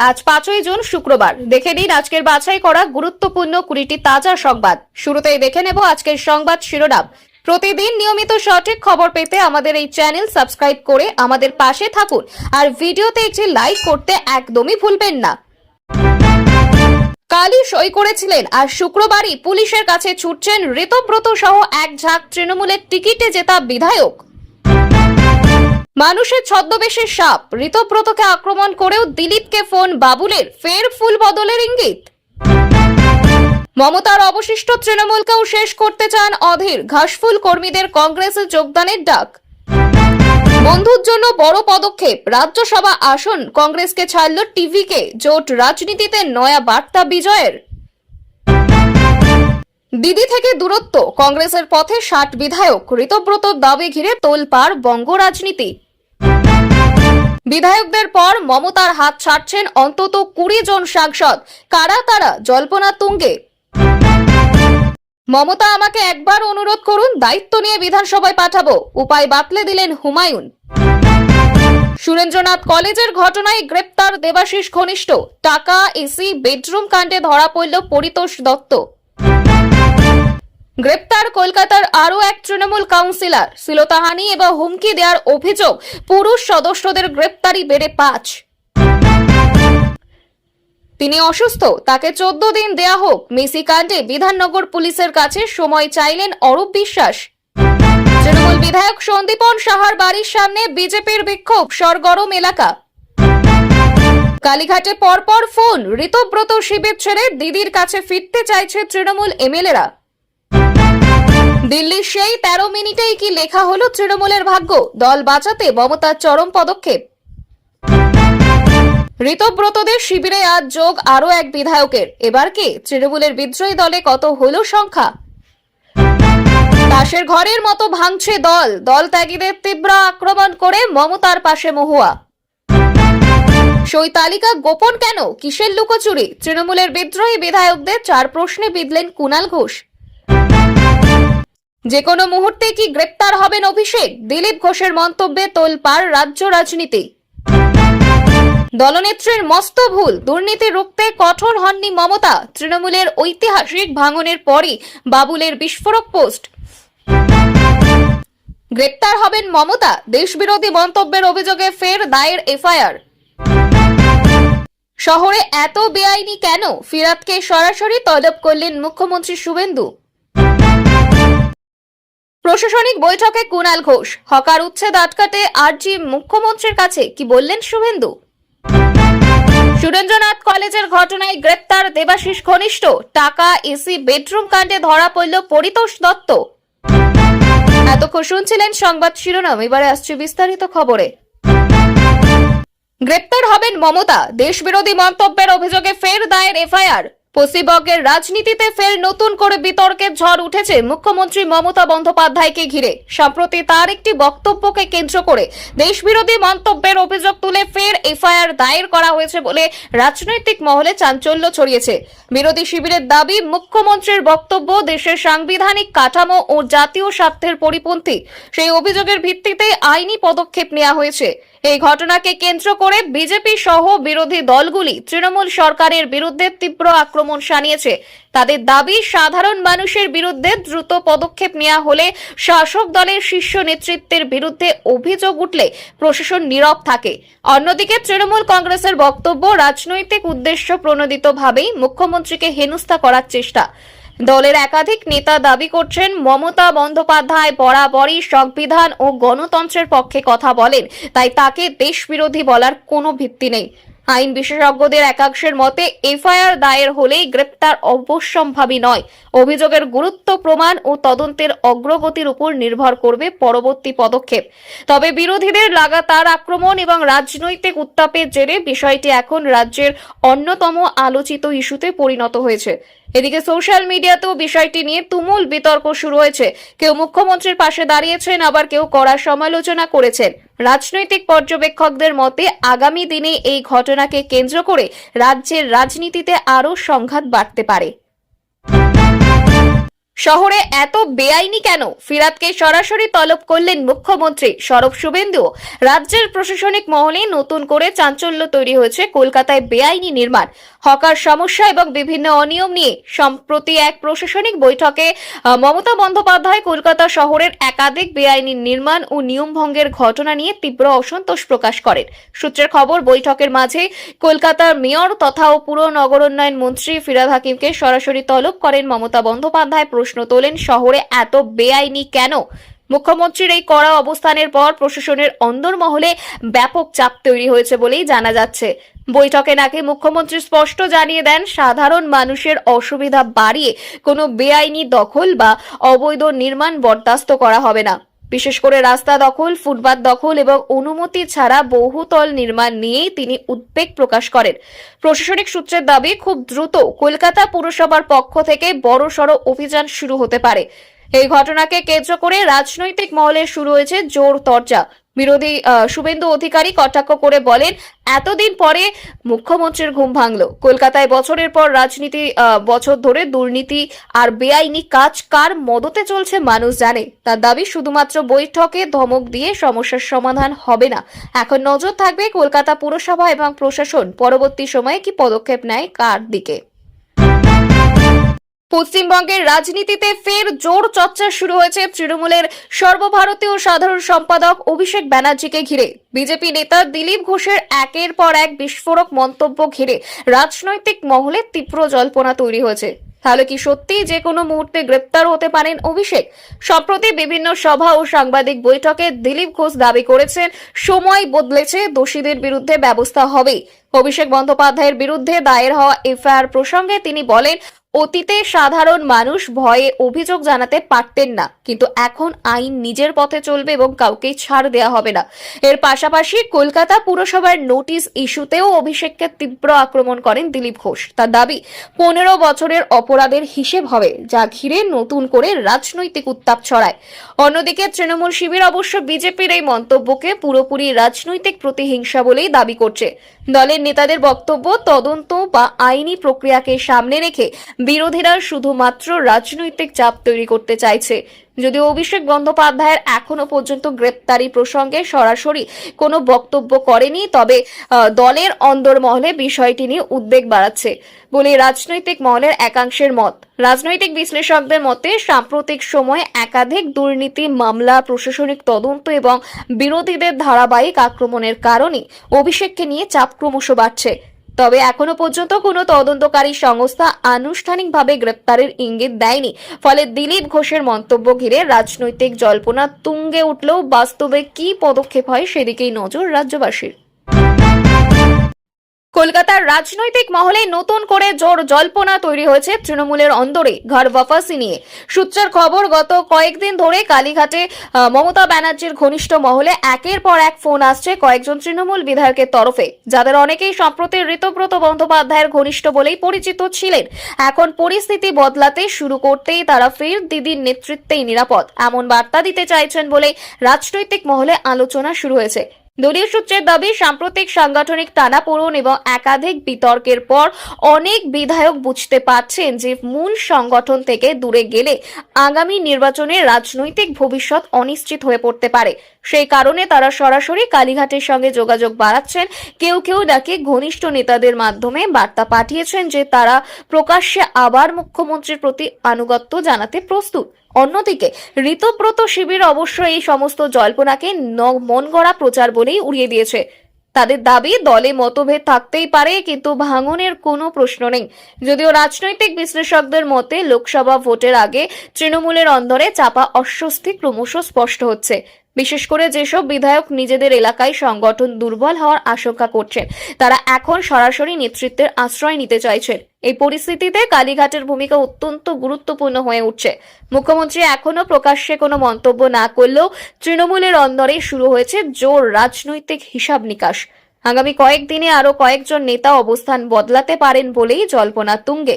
আজ 5ই জুন শুক্রবার। দেখে নিন আজকের বাছাই করা গুরুত্বপূর্ণ 20টি তাজা সংবাদ। শুরুতেই দেখে নেব আজকের সংবাদ শিরোনাম। প্রতিদিন নিয়মিত সঠিক খবর পেতে আমাদের এই চ্যানেল সাবস্ক্রাইব করে আমাদের পাশে থাকুন আর ভিডিওতে একটি লাইক করতে একদমই ভুলবেন না। কালই সই করেছিলেন আর শুক্রবারই পুলিশের কাছে ছুটছেন ঋতব্রত সহ এক ঝাঁক তৃণমূলের টিকিটে জেতা বিধায়ক। মানুষের ছদ্মবেশের সাপ ঋতব্রতকে আক্রমণ করেও দিলীপকে ফোন বাবুলের, ফের ফুল বদলের ইঙ্গিত। মমতার অবশিষ্ট তৃণমূলকেও শেষ করতে চান অধীর, ঘাসফুল কর্মীদের কংগ্রেসে যোগদানের ডাক। বন্ধুর জন্য বড় পদক্ষেপ, রাজ্যসভা আসন কংগ্রেসকে ছাড়ল টিভিকে, জোট রাজনীতিতে নয়া বার্তা বিজয়ের। দিদি থেকে দূরত্ব, কংগ্রেসের পথে 60 বিধায়ক, ঋতব্রতর দাবি ঘিরে তোলপাড় বঙ্গ রাজনীতি। বিধায়কদের পর মমতার হাত ছাড়ছেন অন্তত 20 জন সাংসদ, কারা তারা জল্পনা তুঙ্গে। মমতা আমাকে একবার অনুরোধ করুন, দায়িত্ব নিয়ে বিধানসভায় পাঠাবো, উপায় বাতলে দিলেন হুমায়ুন। সুরেন্দ্রনাথ কলেজের ঘটনায় গ্রেপ্তার দেবাশিস ঘনিষ্ঠ, টাকা এসি বেডরুম কাণ্ডে ধরা পড়ল পরিতোষ দত্ত। গ্রেপ্তার কলকাতার আরও এক তৃণমূল কাউন্সিলর, শ্লীলতাহানি এবং হুমকি দেওয়ার অভিযোগ, পুরুষ সদস্যদের গ্রেপ্তারি বেড়ে 5। তিনি অসুস্থ, তাকে 14 দিন দেয়া হোক, মেসি কাণ্ডে বিধাননগর পুলিশের কাছে সময় চাইলেন অরূপ বিশ্বাস। তৃণমূল বিধায়ক সন্দীপন সাহার বাড়ির সামনে বিজেপির বিক্ষোভ, সরগরম এলাকা। কালীঘাটে পরপর ফোন, ঋতব্রত শিবির ছেড়ে দিদির কাছে ফিরতে চাইছে তৃণমূল এমএলএরা। দিল্লির সেই 13 মিনিটেই কি লেখা হলো তৃণমূলের ভাগ্য, দল বাঁচাতে মমতার চরম পদক্ষেপ। ঋতব্রতদের শিবিরে আজ যোগ আরও এক বিধায়কের, এবার কে? তৃণমূলের বিদ্রোহী দলে কত হলো সংখ্যা? তাসের ঘরের মতো ভাঙছে দল, দল ত্যাগীদের তীব্র আক্রমণ করে মমতার পাশে মহুয়া। সই তালিকা গোপন কেন, কিসের লুকোচুরি? তৃণমূলের বিদ্রোহী বিধায়কদের 4 প্রশ্নে বিঁধলেন কুণাল ঘোষ। যে কোনো মুহূর্তে কি গ্রেপ্তার হবেন অভিষেক? দিলীপ ঘোষের মন্তব্যে তোলপাড় রাজ্য রাজনীতি। দলনেত্রীর মস্ত ভুল, দুর্নীতি রুখতে কঠোর হননি মমতা, তৃণমূলের ঐতিহাসিক ভাঙনের পরই বাবুলের বিস্ফোরক পোস্ট। গ্রেপ্তার হবেন মমতা, দেশবিরোধী মন্তব্যের অভিযোগে ফের দায়ের এফআইআর। শহরে এত বেআইনি কেন, ফিরাতকে সরাসরি তলব করলেন মুখ্যমন্ত্রী শুভেন্দু। প্রশাসনিক বৈঠকে কুণাল ঘোষ, হকার উচ্ছেদ আটকাতে আর্জি মুখ্যমন্ত্রীর কাছে, কি বললেন শুভেন্দু। সুরেন্দ্রনাথ কলেজের ঘটনায় গ্রেপ্তার দেবাশিস ঘনিষ্ঠ, টাকা এসি বেডরুম কাণ্ডে ধরা পড়ল পরিতোষ দত্ত। এতক্ষণ শুনছিলেন সংবাদ শিরোনাম, এবারে আসছে বিস্তারিত খবরে। গ্রেপ্তার হবেন মমতা, দেশবিরোধী মন্তব্যের অভিযোগে ফের দায়ের এফআইআর। পশ্চিমবঙ্গের রাজনীতিতে ফের নতুন করে বিতর্কের ঝড় উঠেছে মুখ্যমন্ত্রী মমতা বন্দ্যোপাধ্যায়কে ঘিরে। সম্প্রতি তার একটি বক্তব্যকে কেন্দ্র করে দেশবিরোধী মন্তব্যের অভিযোগ তুলে ফের এফআইআর দায়ের করা হয়েছে বলে রাজনৈতিক মহলে চাঞ্চল্য ছড়িয়েছে। বিরোধী শিবিরের দাবি, মুখ্যমন্ত্রীর বক্তব্য দেশের সাংবিধানিক কাঠামো ও জাতীয় স্বার্থের পরিপন্থী। সেই অভিযোগের ভিত্তিতে আইনি পদক্ষেপ নেওয়া হয়েছে। এই ঘটনাকে কেন্দ্র করে বিজেপি সহ বিরোধী দলগুলি তৃণমূল সরকারের বিরুদ্ধে তীব্র আক্রমণ শানিয়েছে। তাদের দাবি, সাধারণ মানুষের বিরুদ্ধে দ্রুত পদক্ষেপ নেওয়া হলে শাসক দলের শীর্ষ নেতৃত্বের বিরুদ্ধে অভিযোগ উঠলে প্রশাসন নীরব থাকে। অন্যদিকে তৃণমূল কংগ্রেসের বক্তব্য, রাজনৈতিক উদ্দেশ্য প্রণোদিতভাবেই মুখ্যমন্ত্রীকে হেনস্থা করার চেষ্টা। দলের একাধিক নেতা দাবি করছেন, মমতা বন্দ্যোপাধ্যায় বরাবরই সংবিধান ও গণতন্ত্রের পক্ষে কথা বলেন, তাই তাকে দেশবিরোধী বলার কোনো ভিত্তি নেই। আইন বিশেষজ্ঞদের একাংশের মতে এফআইআর দায়ের হলেই গ্রেপ্তার অবশ্যম্ভাবী নয়। অভিযোগের গুরুত্ব, প্রমাণ ও তদন্তের অগ্রগতির উপর নির্ভর করবে পরবর্তী পদক্ষেপ। তবে বিরোধীদের লাগাতার আক্রমণ এবং রাজনৈতিক উত্তাপের জেরে বিষয়টি এখন রাজ্যের অন্যতম আলোচিত ইস্যুতে পরিণত হয়েছে। এদিকে সোশ্যাল মিডিয়াতেও বিষয়টি নিয়ে তুমুল বিতর্ক শুরু হয়েছে। কেউ মুখ্যমন্ত্রীর পাশে দাঁড়িয়েছেন, আবার কেউ কড়া সমালোচনা করেছেন। রাজনৈতিক পর্যবেক্ষকদের মতে আগামী দিনে এই ঘটনাকে কেন্দ্র করে রাজ্যের রাজনীতিতে আরও সংঘাত বাড়তে পারে। শহরে এত বেআইনি কেন? ফিরাদকে সরাসরি তলব করলেন মুখ্যমন্ত্রী। সরব শুভেন্দু। রাজ্যের প্রশাসনিক মহলে নতুন করে চাঞ্চল্য তৈরি হয়েছে কলকাতায় বেআইনি নির্মাণ, হকার সমস্যা এবং বিভিন্ন অনিয়ম নিয়ে। সম্প্রতি এক প্রশাসনিক বৈঠকে মমতা বন্দ্যোপাধ্যায় কলকাতা শহরের একাধিক বেআইনি নির্মাণ ও নিয়ম ভঙ্গের ঘটনা নিয়ে তীব্র অসন্তোষ প্রকাশ করেন। সূত্রের খবর, বৈঠকের মাঝে কলকাতার মেয়র তথা পুর নগরোন্নয়ন মন্ত্রী ফিরহাদ হাকিমকে সরাসরি তলব করেন মমতা বন্দ্যোপাধ্যায়। প্রশ্ন তোলেন, শহরে এত বেআইনি কেন? মুখ্যমন্ত্রীর এই কড়া অবস্থানের পর প্রশাসনের অন্দরমহলে ব্যাপক চাপ তৈরি হয়েছে বলেই জানা যাচ্ছে। বৈঠকে নাকি মুখ্যমন্ত্রী স্পষ্ট জানিয়ে দেন, সাধারণ মানুষের অসুবিধা বাড়িয়ে কোনো বেআইনি দখল বা অবৈধ নির্মাণ বরদাস্ত করা হবে না। বিশেষ করে রাস্তা দখল, ফুটপাত দখল এবং অনুমতি ছাড়া বহুতল নির্মাণ নিয়েই তিনি উদ্বেগ প্রকাশ করেন। প্রশাসনিক সূত্রের দাবি, খুব দ্রুত কলকাতা পুরসভার পক্ষ থেকে বড়সড় অভিযান শুরু হতে পারে। এই ঘটনাকে কেন্দ্র করে রাজনৈতিক মহলে শুরু হয়েছে জোর চর্চা। বিরোধী শুভেন্দু অধিকারী কটাক্ষ করে বলেন, এতদিন পরে মুখ্যমন্ত্রীর ঘুম ভাঙলো। কলকাতায় বছরের পর রাজনীতি, বছর ধরে দুর্নীতি আর বেআইনি কাজ কার মদতে চলছে মানুষ জানে। তার দাবি, শুধুমাত্র বৈঠকে ধমক দিয়ে সমস্যার সমাধান হবে না। এখন নজর থাকবে কলকাতা পুরসভা এবং প্রশাসন পরবর্তী সময়ে কি পদক্ষেপ নেয় কার দিকে। পশ্চিমবঙ্গের রাজনীতিতে ফের জোর চর্চা শুরু হয়েছে তৃণমূলের সর্বভারতীয় সাধারণ সম্পাদক অভিষেক ব্যানার্জিকে ঘিরে। বিজেপি নেতা দিলীপ ঘোষের একের পর এক বিস্ফোরক মন্তব্য ঘিরে রাজনৈতিক মহলে তীব্র জল্পনা তৈরি হয়েছে। তাহলে কি সত্যি যে কোনো মুহূর্তে গ্রেপ্তার হতে পারেন অভিষেক? সম্প্রতি বিভিন্ন সভা ও সাংবাদিক বৈঠকে দিলীপ ঘোষ দাবি করেছেন, সময় বদলেছে, দোষীদের বিরুদ্ধে ব্যবস্থা হবে। অভিষেক বন্দ্যোপাধ্যায়ের বিরুদ্ধে দায়ের হওয়া এফআইআর প্রসঙ্গে তিনি বলেন, অতীতে সাধারণ মানুষ ভয়ে অভিযোগ জানাতে পারতেন না, কিন্তু এখন আইন নিজের পথে চলবে এবং কাউকেই ছাড় দেওয়া হবে না। এর পাশাপাশি কলকাতা পুরসভার নোটিশ ইস্যুতেও অভিষেককে তীব্র আক্রমণ করেন দিলীপ ঘোষ। তার দাবি, 15 বছরের অপরাধের হিসেব হবে, যা ঘিরে নতুন করে রাজনৈতিক উত্তাপ ছড়ায়। অন্যদিকে তৃণমূল শিবির অবশ্য বিজেপির এই মন্তব্যকে পুরোপুরি রাজনৈতিক প্রতিহিংসা বলেই দাবি করছে। দলের নেতাদের বক্তব্য, তদন্ত বা আইনি প্রক্রিয়াকে সামনে রেখে বিরোধীরা শুধুমাত্র রাজনৈতিক চাপ তৈরি করতে চাইছে। যদিও অভিষেক বন্দ্যোপাধ্যায়ের এখনো পর্যন্ত গ্রেপ্তারি প্রসঙ্গে সরাসরি কোনো বক্তব্য করেনি, তবে দলের অন্দরমহলে বিষয়টি নিয়ে উদ্বেগ বাড়াচ্ছে বলে রাজনৈতিক মহলের একাংশের মত। রাজনৈতিক বিশ্লেষকদের মতে, সাম্প্রতিক সময়ে একাধিক দুর্নীতি মামলা, প্রশাসনিক তদন্ত এবং বিরোধীদের ধারাবাহিক আক্রমণের কারণে অভিষেককে নিয়ে চাপ ক্রমশ বাড়ছে। তবে এখনো পর্যন্ত কোনো তদন্তকারী সংস্থা আনুষ্ঠানিকভাবে গ্রেপ্তারের ইঙ্গিত দেয়নি। ফলে দিলীপ ঘোষের মন্তব্য ঘিরে রাজনৈতিক জল্পনা তুঙ্গে উঠলেও বাস্তবে কি পদক্ষেপ হয় সেদিকেই নজর রাজ্যবাসীর। কলকাতার রাজনৈতিক মহলে নতুন করে জোর জল্পনা তৈরি হয়েছে তৃণমূলের অন্দরে ঘর ওয়াপসি নিয়ে। সূত্রের খবর, গত কয়েকদিন ধরে কালীঘাটে মমতা ব্যানার্জির ঘনিষ্ঠ মহলে একের পর এক ফোন আসছে কয়েকজন তৃণমূল বিধায়কের তরফে, যাদের অনেকেই সম্প্রতি ঋতব্রত বন্দ্যোপাধ্যায়ের ঘনিষ্ঠ বলেই পরিচিত ছিলেন। এখন পরিস্থিতি বদলাতে শুরু করতেই তারা ফের দিদির নেতৃত্বেই নিরাপদ, এমন বার্তা দিতে চাইছেন বলে রাজনৈতিক মহলে আলোচনা শুরু হয়েছে। দলীয় সূত্রের দাবি, সাম্প্রতিক সাংগঠনিক টানাপোড়েন এবং একাধিক বিতর্কের পর অনেক বিধায়ক বুঝতে পারছেন যে মূল সংগঠন থেকে দূরে গেলে আগামী নির্বাচনে রাজনৈতিক ভবিষ্যৎ অনিশ্চিত হয়ে পড়তে পারে। সেই কারণে তারা সরাসরি কালীঘাটের সঙ্গে যোগাযোগ বাড়াচ্ছেন। কেউ কেউ নাকি ঘনিষ্ঠ নেতাদের মাধ্যমে বার্তা পাঠিয়েছেন যে তারা প্রকাশ্যে আবার মুখ্যমন্ত্রীর প্রতি আনুগত্য জানাতে প্রস্তুত। অন্যদিকে ঋতব্রত শিবির অবশ্য এই সমস্ত জল্পনাকে মন গড়া প্রচার বলেই উড়িয়ে দিয়েছে। তাদের দাবি, দলে মতভেদ থাকতেই পারে, কিন্তু ভাঙনের কোনো প্রশ্ন নেই। যদিও রাজনৈতিক বিশ্লেষকদের মতে লোকসভা ভোটের আগে তৃণমূলের অন্দরে চাপা অস্বস্তি ক্রমশ স্পষ্ট হচ্ছে। বিশেষ করে যেসব বিধায়ক নিজেদের এলাকায় সংগঠন দুর্বল হওয়ার আশঙ্কা করছেন, তারা এখন সরাসরি নেতৃত্বের আশ্রয় নিতে চাইছেন। এই পরিস্থিতিতে কালীঘাটের ভূমিকা অত্যন্ত গুরুত্বপূর্ণ হয়ে উঠছে। মুখ্যমন্ত্রী এখনো প্রকাশ্যে কোনো মন্তব্য না করলেও তৃণমূলের অন্দরে শুরু হয়েছে জোর রাজনৈতিক হিসাব নিকাশ। আগামী কয়েকদিনে আরো কয়েকজন নেতা অবস্থান বদলাতে পারেন বলেই জল্পনা তুঙ্গে।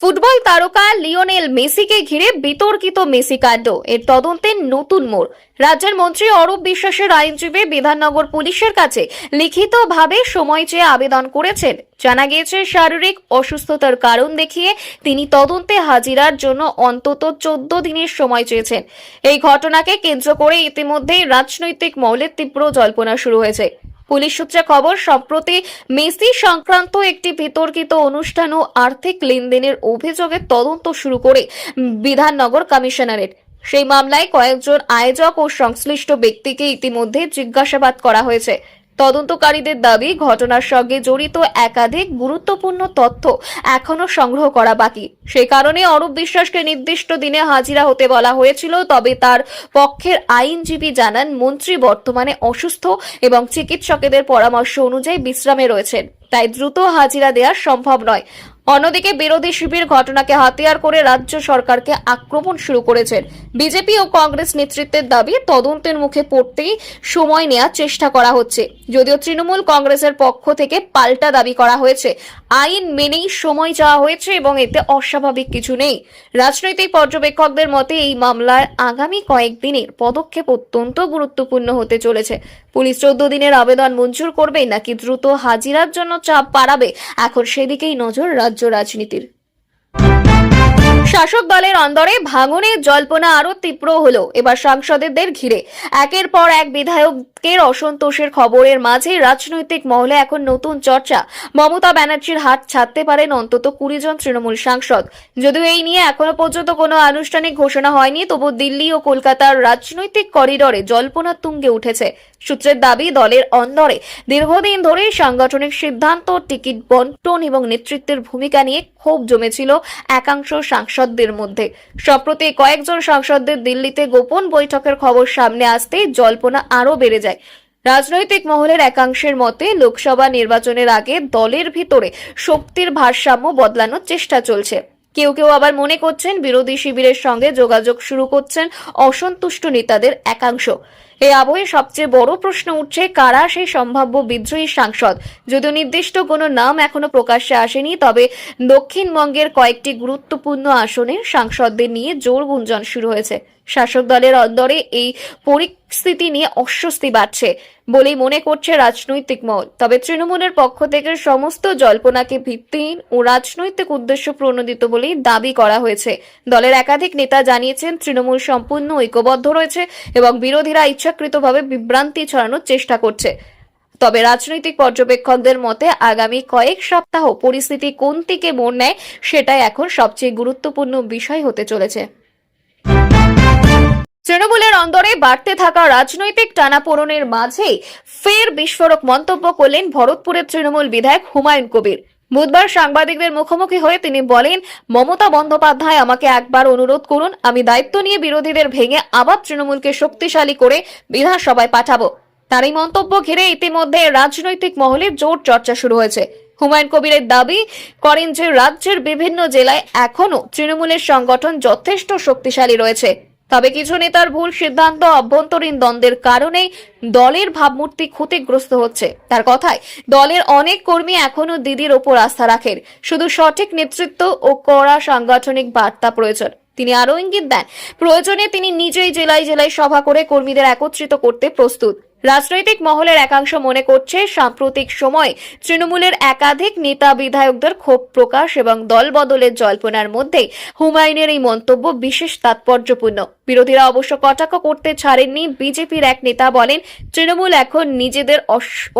ফুটবল তারকা লিওনেল মেসিকে ঘিরে বিতর্কিত মেসি কাণ্ড, এর তদন্তে নতুন মোড়। রাজ্যের মন্ত্রী অরূপ বিশ্বাসের আইনজীবী বিধাননগর পুলিশের কাছে লিখিতভাবে সময় চেয়ে আবেদন করেছেন। জানা গিয়েছে, শারীরিক অসুস্থতার কারণ দেখিয়ে তিনি তদন্তে হাজিরার জন্য অন্তত 14 দিনের সময় চেয়েছেন। এই ঘটনাকে কেন্দ্র করে ইতিমধ্যেই রাজনৈতিক মহলে তীব্র জল্পনা শুরু হয়েছে। পুলিশ সূত্রে খবর, সম্প্রতি মেসি সংক্রান্ত একটি বিতর্কিত অনুষ্ঠান ও আর্থিক লেনদেনের অভিযোগে তদন্ত শুরু করে বিধাননগর কমিশনারেট। সেই মামলায় কয়েকজন আয়োজক ও সংশ্লিষ্ট ব্যক্তিকে ইতিমধ্যে জিজ্ঞাসাবাদ করা হয়েছে। তদন্তকারীদের দাবি, ঘটনার সঙ্গে জড়িত একাধিক গুরুত্বপূর্ণ তথ্য এখনো সংগ্রহ করা বাকি। সেই কারণে অরূপ বিশ্বাসকে নির্দিষ্ট দিনে হাজিরা হতে বলা হয়েছিল। তবে তার পক্ষের আইনজীবী জানান, মন্ত্রী বর্তমানে অসুস্থ এবং চিকিৎসকের পরামর্শ অনুযায়ী বিশ্রামে রয়েছেন, তাই দ্রুত হাজিরা দেওয়া সম্ভব নয়। অন্যদিকে বিরোধী শিবির ঘটনাকে হাতিয়ার করে রাজ্য সরকারকে আক্রমণ শুরু করেছেন। বিজেপি ও কংগ্রেস নেতৃত্বের দাবি, তদন্তের মুখে পড়তেই সময় নেওয়ার চেষ্টা করা হচ্ছে। যদিও তৃণমূল কংগ্রেসের পক্ষ থেকে পাল্টা দাবি করা হয়েছে, আইন মেনেই সময় চাওয়া হয়েছে এবং এতে অস্বাভাবিক কিছু নেই। রাজনৈতিক পর্যবেক্ষকদের মতে এই মামলার আগামী কয়েকদিনের পদক্ষেপ অত্যন্ত গুরুত্বপূর্ণ হতে চলেছে। পুলিশ 14 দিনের আবেদন মঞ্জুর করবে নাকি দ্রুত হাজিরার জন্য চাপ বাড়াবে, এখন সেদিকেই নজর রাজ্য রাজনীতির। শাসক দলের অন্দরে ভাঙনের জল্পনা আরো তীব্র হলো এবার সাংসদদের ঘিরে। একের পর এক বিধায়কের অসন্তোষের খবরের মাঝে রাজনৈতিক মহলে এখন নতুন চর্চা। মমতা ব্যানার্জির হাত ছাড়তে পারেন অন্তত 20 জন তৃণমূল সাংসদ। যদিও এই নিয়ে এখনো পর্যন্ত কোনো আনুষ্ঠানিক ঘোষণা হয়নি, তবু দিল্লি ও কলকাতার রাজনৈতিক করিডরে জল্পনা তুঙ্গে উঠেছে। সূত্রের দাবি, দলের অন্দরে দীর্ঘদিন ধরে সাংগঠনিক সিদ্ধান্ত, টিকিট বন্টন এবং নেতৃত্বের ভূমিকা নিয়ে ক্ষোভ জমেছিল একাংশ সাংসদদের মধ্যে। সম্প্রতি কয়েকজন সাংসদদের দিল্লিতে গোপন বৈঠকের খবর সামনে আসতেই জল্পনা আরো বেড়ে যায়। রাজনৈতিক মহলের একাংশের মতে, লোকসভা নির্বাচনের আগে দলের ভিতরে শক্তির ভারসাম্য বদলানোর চেষ্টা চলছে। কেউ কেউ আবার মনে করছেন, বিরোধী শিবিরের সঙ্গে যোগাযোগ শুরু করছেন অসন্তুষ্ট নেতাদের একাংশ। এই আবহে সবচেয়ে বড় প্রশ্ন উঠছে, কারা সেই সম্ভাব্য বিদ্রোহী সাংসদ। যদিও নির্দিষ্ট কোনো নাম এখনো প্রকাশ্যে আসেনি, তবে দক্ষিণবঙ্গের কয়েকটি গুরুত্বপূর্ণ আসনে সাংসদদের নিয়ে জোর গুঞ্জন শুরু হয়েছে। শাসক দলের অন্দরে এই পরিস্থিতি নিয়ে অস্বস্তি বাড়ছে বলেই মনে করছে রাজনৈতিক মহল। তবে তৃণমূলের পক্ষ থেকে সমস্ত জল্পনাকে ভিত্তিহীন ও রাজনৈতিক উদ্দেশ্য প্রণোদিত বলেই দাবি করা হয়েছে। দলের একাধিক নেতা জানিয়েছেন, তৃণমূল সম্পূর্ণ ঐক্যবদ্ধ রয়েছে এবং বিরোধীরা ইচ্ছাকৃতভাবে বিভ্রান্তি ছড়ানোর চেষ্টা করছে। তবে রাজনৈতিক পর্যবেক্ষকদের মতে, আগামী কয়েক সপ্তাহ পরিস্থিতি কোন দিকে মোড় নেয় সেটাই এখন সবচেয়ে গুরুত্বপূর্ণ বিষয় হতে চলেছে। তৃণমূলের অন্দরে বাড়তে থাকা রাজনৈতিক টানাপোড়েনের মাঝেই ফের বিস্ফোরক মন্তব্য করলেন ভরতপুরের তৃণমূল বিধায়ক হুমায়ুন কবির। বুধবার সাংবাদিকদের মুখোমুখি হয়ে তিনি বলেন, মমতা বন্দ্যোপাধ্যায় আমাকে একবার অনুরোধ করুন, আমি দায়িত্ব নিয়ে বিরোধীদের ভেঙে আবার তৃণমূলকে শক্তিশালী করে বিধানসভায় পাঠাবো। তার এই মন্তব্য ঘিরে ইতিমধ্যে রাজনৈতিক মহলে জোর চর্চা শুরু হয়েছে। হুমায়ুন কবিরের দাবি করেন যে রাজ্যের বিভিন্ন জেলায় এখনো তৃণমূলের সংগঠন যথেষ্ট শক্তিশালী রয়েছে, তবে কিছু নেতার ভুল সিদ্ধান্ত, অভ্যন্তরীণ দ্বন্দ্বের কারণেই দলের ভাবমূর্তি ক্ষতিগ্রস্ত হচ্ছে। তার কথায়, দলের অনেক কর্মী এখনো দিদির ওপর আস্থা রাখেন, শুধু সঠিক নেতৃত্ব ও কড়া সাংগঠনিক বার্তা প্রয়োজন। তিনি আরো ইঙ্গিত দেন, প্রয়োজনে তিনি নিজেই জেলায় জেলায় সভা করে কর্মীদের একত্রিত করতে প্রস্তুত। রাজনৈতিক মহলের একাংশ মনে করছে, সাম্প্রতিক সময়ে তৃণমূলের একাধিক নেতা বিধায়কদের ক্ষোভ প্রকাশ এবং দল বদলের জল্পনার মধ্যে হুমায়ুনের এই মন্তব্য বিশেষ তাৎপর্যপূর্ণ। বিরোধীরা অবশ্য কটাক্ষ করতে ছাড়েননি। বিজেপির এক নেতা বলেন, তৃণমূল এখন নিজেদের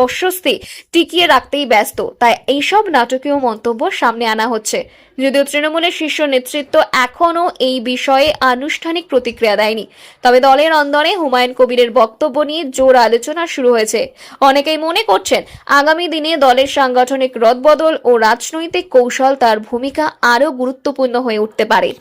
অস্বস্তি টিকিয়ে রাখতেই ব্যস্ত, তাই এইসব নাটকীয় মন্তব্য সামনে আনা হচ্ছে। যদিও তৃণমূলের শীর্ষ নেতৃত্ব এখনো এই বিষয়ে আনুষ্ঠানিক প্রতিক্রিয়া দেয়নি, তবে দলের অন্দরে হুমায়ুন কবিরের বক্তব্য নিয়ে জোর আলোচনা শুরু হয়েছে। অনেকেই মনে করছেন, আগামী দিনে দলের সাংগঠনিক রদবদল ও রাজনৈতিক কৌশল তার ভূমিকা আরও গুরুত্বপূর্ণ হয়ে উঠতে পারে।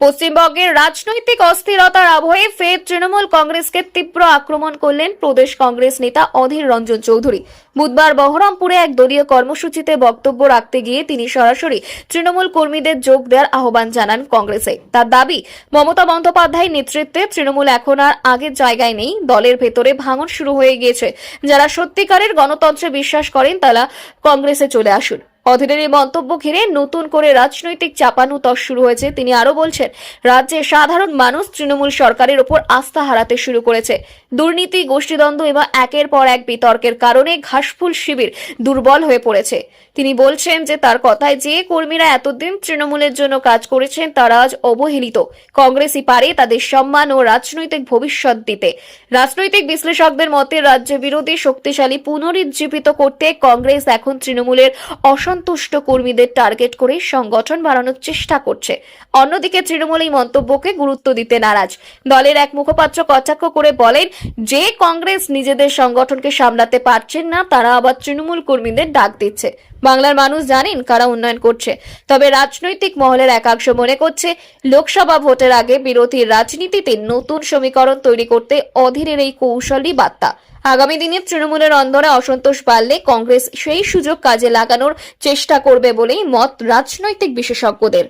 পশ্চিমবঙ্গের রাজনৈতিক অস্থিরতার আবহে ফের তৃণমূল কংগ্রেসকে তীব্র আক্রমণ করলেন প্রদেশ কংগ্রেস নেতা অধীর রঞ্জন চৌধুরী। বুধবার বহরমপুরে এক দলীয় কর্মসূচিতে বক্তব্য রাখতে গিয়ে তিনি সরাসরি তৃণমূল কর্মীদের যোগ দেওয়ার আহ্বান জানান কংগ্রেসে। তার দাবি, মমতা বন্দ্যোপাধ্যায়ের নেতৃত্বে তৃণমূল এখন আর আগের জায়গায় নেই, দলের ভেতরে ভাঙন শুরু হয়ে গিয়েছে। যারা সত্যিকারের গণতন্ত্রে বিশ্বাস করেন তারা কংগ্রেসে চলে আসুন। অধীরের এই মন্তব্য ঘিরে নতুন করে রাজনৈতিক চাপানুতর শুরু হয়েছে। তিনি আরো বলছেন, রাজ্যে সাধারণ মানুষ তৃণমূল সরকারের উপর আস্থা হারাতে শুরু করেছে। দুর্নীতি, গোষ্ঠীদ্বন্দ্ব এবং একের পর এক বিতর্কের কারণে ঘাসফুল শিবির দুর্বল হয়ে পড়েছে। তিনি বলছেন যে তার কথায় যে কর্মীরা এতদিন তৃণমূলের জন্য কাজ করেছেন তারা আজ অবহেলিত। কংগ্রেসই পারে তাদের সম্মান ও রাজনৈতিক ভবিষ্যৎ দিতে। রাজনৈতিক বিশ্লেষকদের মতে রাজ্য বিরোধী শক্তিশালী পুনরুজ্জীবিত করতে কংগ্রেস এখন তৃণমূলের অসন্তুষ্ট কর্মীদের টার্গেট করে সংগঠন বাড়ানোর চেষ্টা করছে। অন্যদিকে তৃণমূল এই মন্তব্যকে গুরুত্ব দিতে নারাজ। দলের এক মুখপাত্র কটাক্ষ করে বলেন, যে কংগ্রেস নিজেদের সংগঠনকে সামলাতে পারছেন না তারা আবার তৃণমূল কর্মীদের ডাক দিচ্ছে। বাংলার মানুষ জানেন কারা উন্নয়ন করছে, তবে রাজনৈতিক মহলের একাংশ মনে করছে লোকসভা ভোটের আগে বিরোধী রাজনীতিতে নতুন সমীকরণ তৈরি করতে অধীরের এই কৌশলী বার্তা। আগামী দিনে তৃণমূলের অন্দরে অসন্তোষ বাড়লে কংগ্রেস সেই সুযোগ কাজে লাগানোর চেষ্টা করবে বলেই মত রাজনৈতিক বিশেষজ্ঞদের।